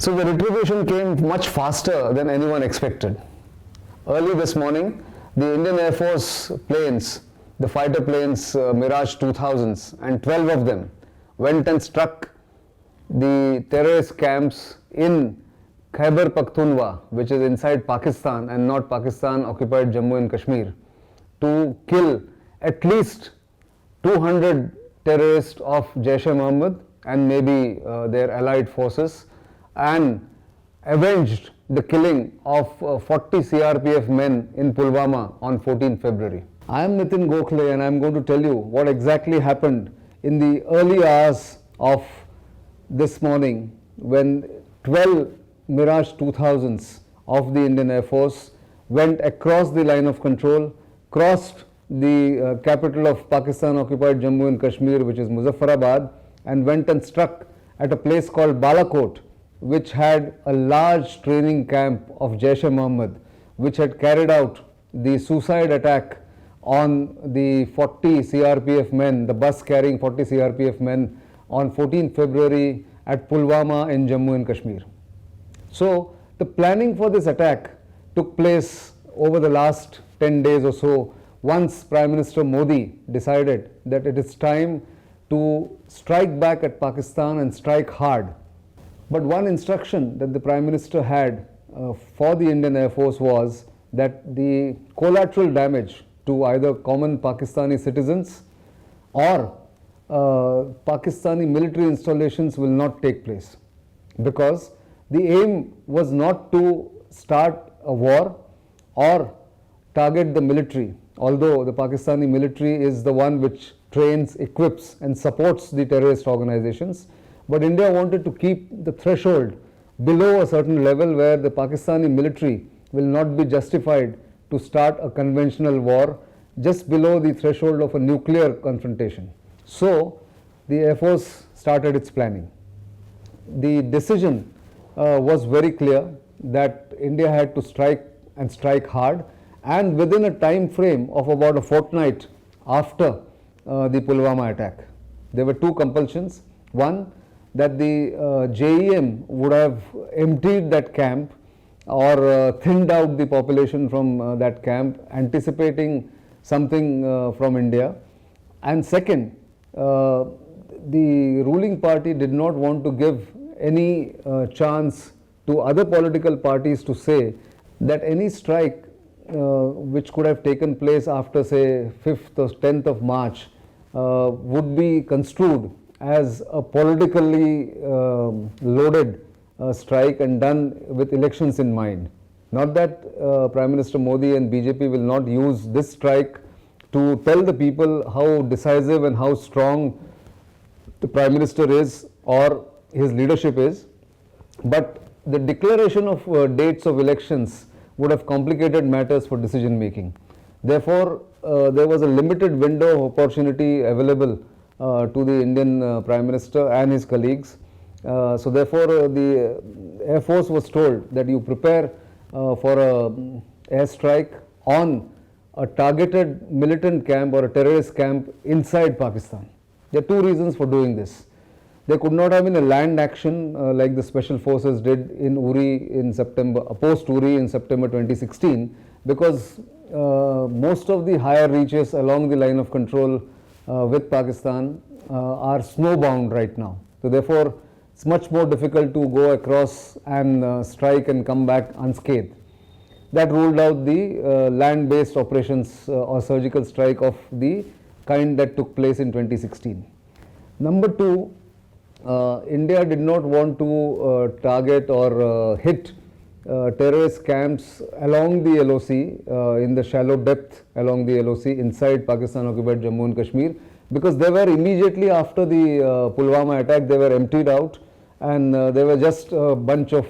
So the retribution came much faster than anyone expected. Early this morning, the Indian Air Force planes, the fighter planes Mirage 2000s, and 12 of them went and struck the terrorist camps in Khyber Pakhtunkhwa, which is inside Pakistan and not Pakistan occupied Jammu and Kashmir, to kill at least 200 terrorists of Jaish-e-Mohammed and maybe their allied forces, and avenged the killing of 40 CRPF men in Pulwama on 14 February. I am Nitin Gokhale and I am going to tell you what exactly happened in the early hours of this morning when 12 Mirage 2000s of the Indian Air Force went across the line of control, crossed the capital of Pakistan occupied Jammu and Kashmir, which is Muzaffarabad, and went and struck at a place called Balakot, which had a large training camp of Jaish-e-Mohammed, which had carried out the suicide attack on the 40 CRPF men, the bus carrying 40 CRPF men on 14 February at Pulwama in Jammu and Kashmir. So the planning for this attack took place over the last 10 days or so, once Prime Minister Modi decided that it is time to strike back at Pakistan and strike hard. But one instruction that the Prime Minister had for the Indian Air Force was that the collateral damage to either common Pakistani citizens or Pakistani military installations will not take place, because the aim was not to start a war or target the military, although the Pakistani military is the one which trains, equips and supports the terrorist organizations. But India wanted to keep the threshold below a certain level where the Pakistani military will not be justified to start a conventional war, just below the threshold of a nuclear confrontation. So the Air Force started its planning. The decision was very clear that India had to strike and strike hard, and within a time frame of about a fortnight after the Pulwama attack. There were two compulsions. One, that the JEM would have emptied that camp or thinned out the population from that camp, anticipating something from India. And second, the ruling party did not want to give any chance to other political parties to say that any strike which could have taken place after, say, 5th or 10th of March would be construed as a politically loaded strike and done with elections in mind. Not that Prime Minister Modi and BJP will not use this strike to tell the people how decisive and how strong the Prime Minister is or his leadership is, but the declaration of dates of elections would have complicated matters for decision making. Therefore, there was a limited window of opportunity available to the Indian Prime Minister and his colleagues. So therefore, the Air Force was told that you prepare for an airstrike on a targeted militant camp or a terrorist camp inside Pakistan. There are two reasons for doing this. There could not have been a land action like the special forces did in Uri in September, post Uri in September 2016, because most of the higher reaches along the line of control with Pakistan are snowbound right now. So therefore, it's much more difficult to go across and strike and come back unscathed. That ruled out the land-based operations or surgical strike of the kind that took place in 2016. Number two, India did not want to target or hit terrorist camps along the LOC, in the shallow depth along the LOC inside Pakistan occupied Jammu and Kashmir, because they were immediately after the Pulwama attack, they were emptied out, and they were just a bunch of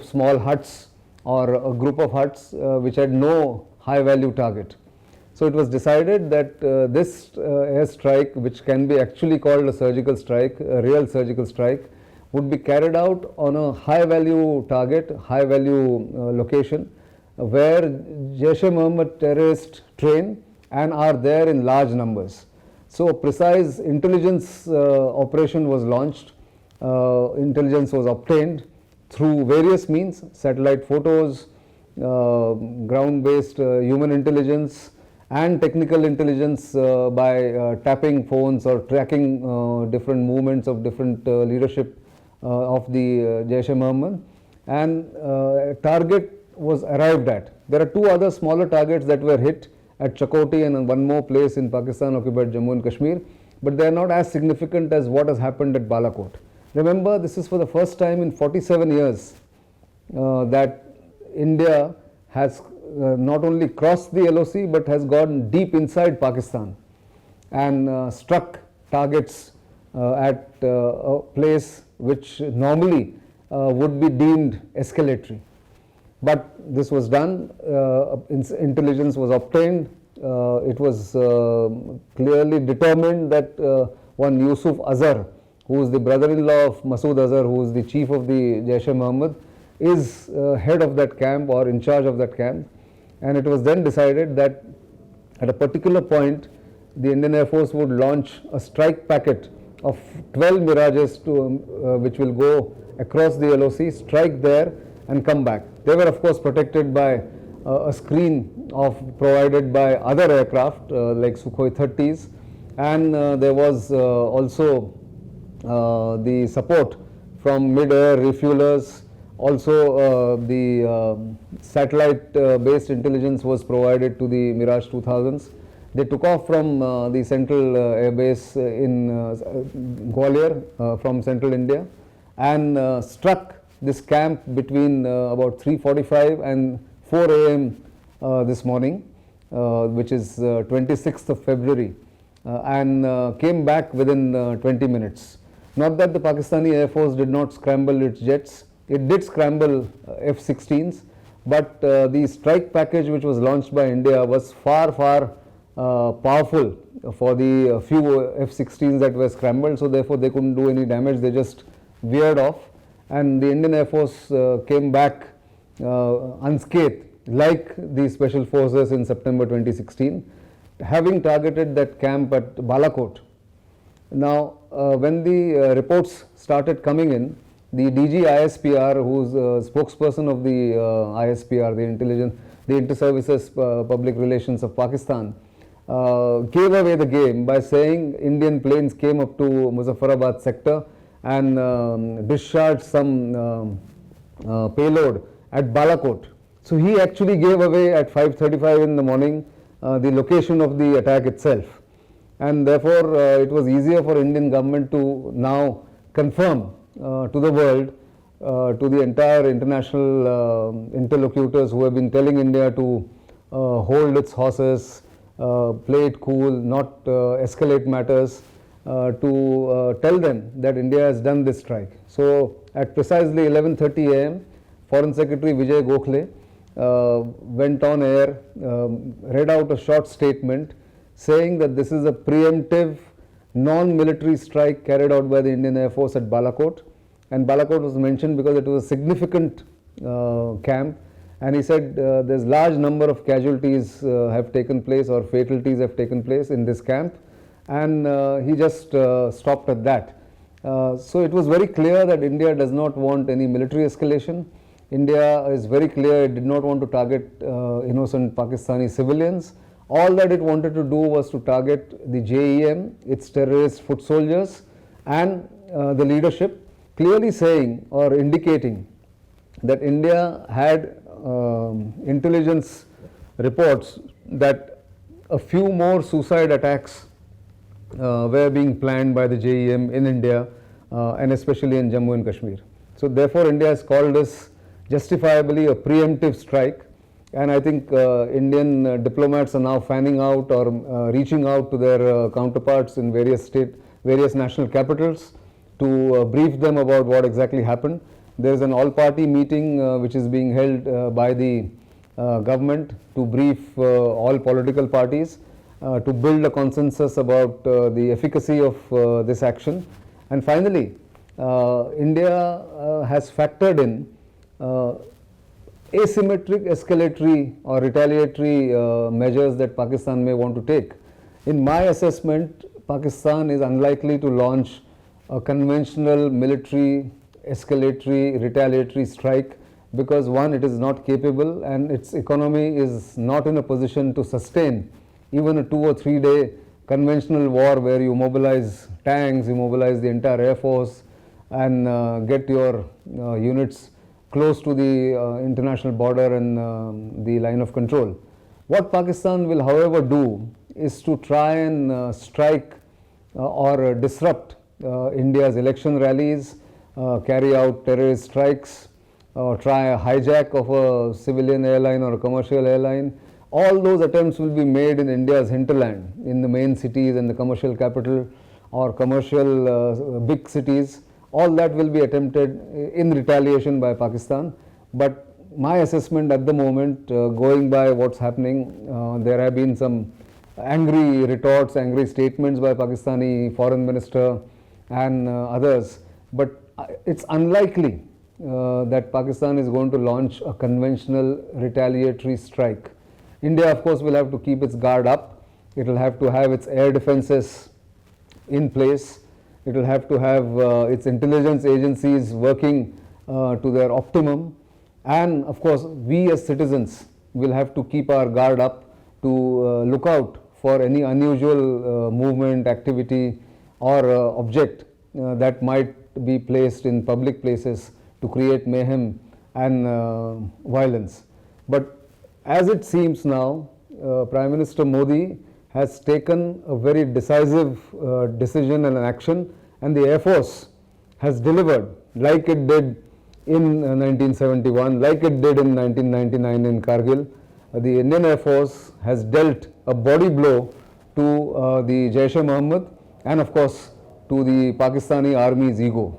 small huts or a group of huts which had no high value target. So it was decided that this airstrike, which can be actually called a surgical strike, a real surgical strike, would be carried out on a high value target, high value location, where Jaish-e-Mohammed terrorists train and are there in large numbers. So a precise intelligence operation was launched intelligence was obtained through various means: satellite photos, ground-based human intelligence, and technical intelligence by tapping phones or tracking different movements of different leadership of the Jaish-e-Mohammed, and target was arrived at. There are two other smaller targets that were hit at Chakoti and one more place in Pakistan occupied Jammu and Kashmir, but they are not as significant as what has happened at Balakot. Remember, this is for the first time in 47 years that India has not only crossed the LOC but has gone deep inside Pakistan and struck targets at a place which normally would be deemed escalatory. But this was done, intelligence was obtained, it was clearly determined that one Yusuf Azhar, who is the brother-in-law of Masood Azhar, who is the chief of the Jaish-e-Mohammed, is head of that camp or in charge of that camp. And it was then decided that at a particular point the Indian Air Force would launch a strike packet of 12 Mirages which will go across the LOC, strike there and come back. They were of course protected by a screen provided by other aircraft like Sukhoi 30s, and there was also the support from mid-air refuelers. Also the satellite based intelligence was provided to the Mirage 2000s. They took off from the central air base in Gwalior from central India and struck this camp between about 3:45 and 4 a.m. This morning, which is 26th of February, and came back within 20 minutes. Not that the Pakistani Air Force did not scramble its jets, it did scramble F-16s, but the strike package which was launched by India was far powerful for the few F-16s that were scrambled, so therefore they couldn't do any damage, they just veered off, and the Indian Air Force came back unscathed like the Special Forces in September 2016, having targeted that camp at Balakot. Now when the reports started coming in, the DG ISPR, who is a spokesperson of the ISPR, the Inter-Services Public Relations of Pakistan, gave away the game by saying Indian planes came up to Muzaffarabad sector and discharged some payload at Balakot. So he actually gave away at 5:35 in the morning the location of the attack itself, and therefore it was easier for Indian government to now confirm to the world, to the entire international interlocutors who have been telling India to hold its horses, play it cool, not escalate matters, to tell them that India has done this strike. So at precisely 11:30 a.m., Foreign Secretary Vijay Gokhale went on air, read out a short statement saying that this is a preemptive non-military strike carried out by the Indian Air Force at Balakot, and Balakot was mentioned because it was a significant camp, and he said there's large number of casualties have taken place or fatalities have taken place in this camp, and he just stopped at that. So it was very clear that India does not want any military escalation. India is very clear it did not want to target innocent Pakistani civilians. All that it wanted to do was to target the JEM, its terrorist foot soldiers, and the leadership, clearly saying or indicating that India had intelligence reports that a few more suicide attacks were being planned by the JEM in India and especially in Jammu and Kashmir. So therefore India has called this justifiably a preemptive strike, and I think Indian diplomats are now fanning out or reaching out to their counterparts in various national capitals to brief them about what exactly happened. There is an all-party meeting which is being held by the government to brief all political parties to build a consensus about the efficacy of this action. And finally, India has factored in asymmetric escalatory or retaliatory measures that Pakistan may want to take. In my assessment, Pakistan is unlikely to launch a conventional military escalatory retaliatory strike, because one, it is not capable and its economy is not in a position to sustain even a 2 or 3 day conventional war where you mobilize tanks, you mobilize the entire air force and get your units close to the international border and the line of control. What Pakistan will, however, do is to try and strike or disrupt India's election rallies, carry out terrorist strikes, try a hijack of a civilian airline or a commercial airline. All those attempts will be made in India's hinterland, in the main cities and the commercial capital or commercial big cities. All that will be attempted in retaliation by Pakistan. But my assessment at the moment, going by what's happening, there have been some angry retorts, angry statements by Pakistani foreign minister and others. But it's unlikely that Pakistan is going to launch a conventional retaliatory strike. India, of course, will have to keep its guard up. It will have to have its air defenses in place. It will have to have its intelligence agencies working to their optimum. And of course, we as citizens will have to keep our guard up to look out for any unusual movement, activity or object that might be placed in public places to create mayhem and violence. But as it seems now, Prime Minister Modi has taken a very decisive decision and an action, and the Air Force has delivered like it did in 1971, like it did in 1999 in Kargil. The Indian Air Force has dealt a body blow to the Jaish-e-Mohammed and of course to the Pakistani army's ego.